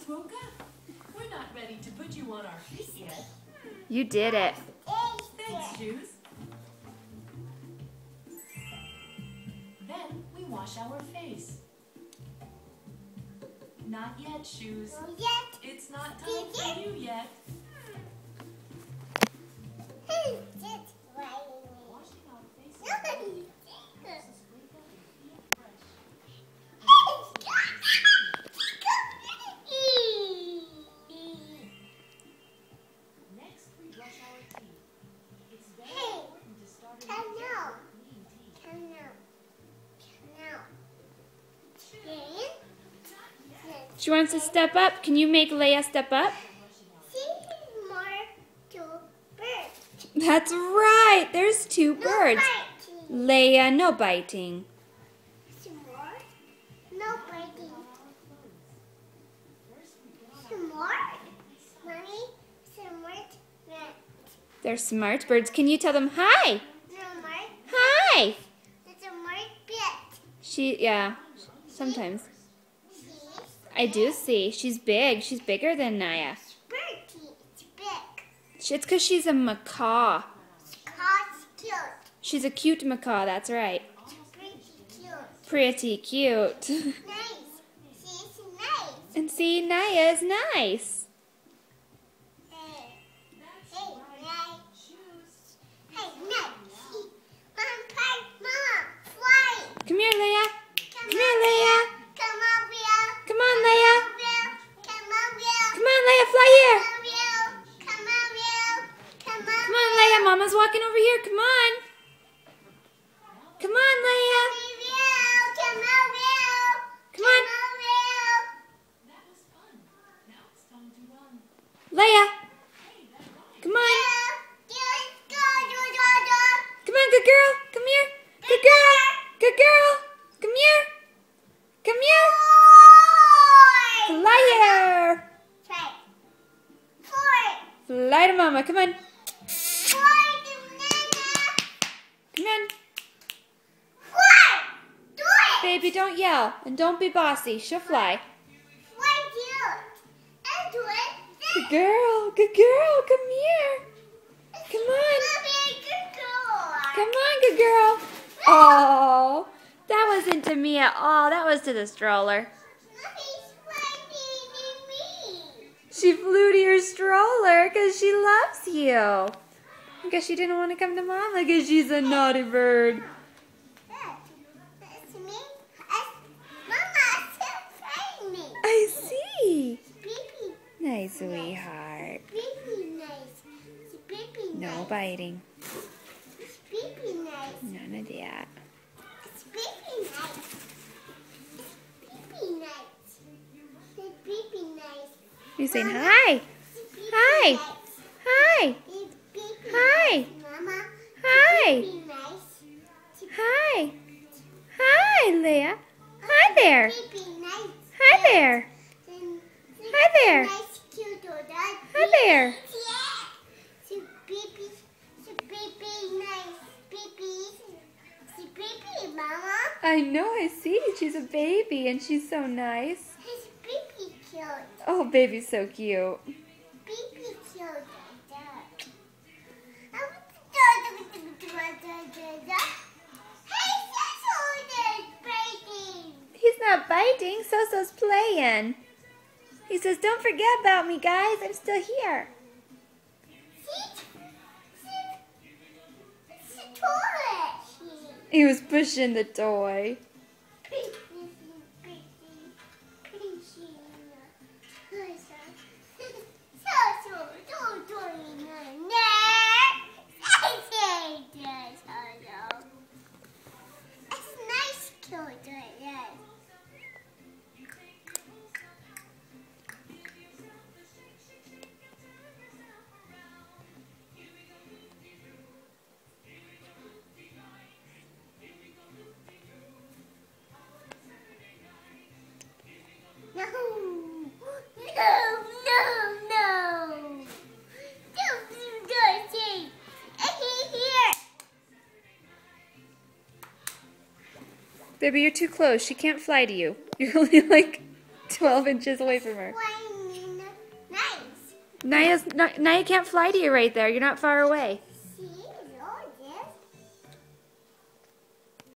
just woke up. We're not ready to put you on our feet yet. You did it. Thanks, Shoes. Then we wash our face. Not yet, Shoes. Not yet. It's not time for you yet. Washing our faces. Next, we brush our teeth. It's very important to start with clean teeth. She wants to step up. Can you make Leia step up? That's right. There's two birds. Leia, no biting. No biting. Some more? Mommy, some more? They're smart birds. Can you tell them hi? Some more? Hi. Some more bit. Yeah, sometimes. I do see. She's big. She's bigger than Nyah. It's big. It's because she's a macaw. It's cute. She's a cute macaw, that's right. It's Pretty pretty cute. cute. Nice. She's nice. And see, Nyah is nice. Hey, nice. Hey, nice. Mom, fly. Come here, Leia. Come here, Leia. Come on, Will. Come on, Leia. Come on, Will. Come on, Leia, fly here. Come on, Will. Come on, Come on, Leia. Mama's walking over here. Come on. Come on, Leia. Come on, Will. Come on. That was fun. Now it's time to run. Leia. Come on. Come on, good girl. Come here. Good girl. Good girl. Come here. Come here. Fly here. Fly to Mama. Come on. Come on. Baby, don't yell. And don't be bossy. She'll fly. Good girl. Good girl. Come here. Come on. Come on, good girl. Oh, that wasn't to me at all. That was to the stroller. She flew to your stroller because she loves you. Because she didn't want to come to Mama because she's a naughty bird. I see. Nice, sweetheart. No biting. None of that. You're saying hi. Hi. Hi. Hi. Hi. Hi. Hi, Leia. Hi there. Hi there. Hi there. Hi there. I know, I see. She's a baby and she's so nice. Oh, baby's so cute. He's not biting. Soso's playing. He says, don't forget about me, guys. I'm still here. He was pushing the toy. Baby, you're too close. She can't fly to you. You're only like 12 inches away from her. Nyah can't fly to you right there. You're not far away.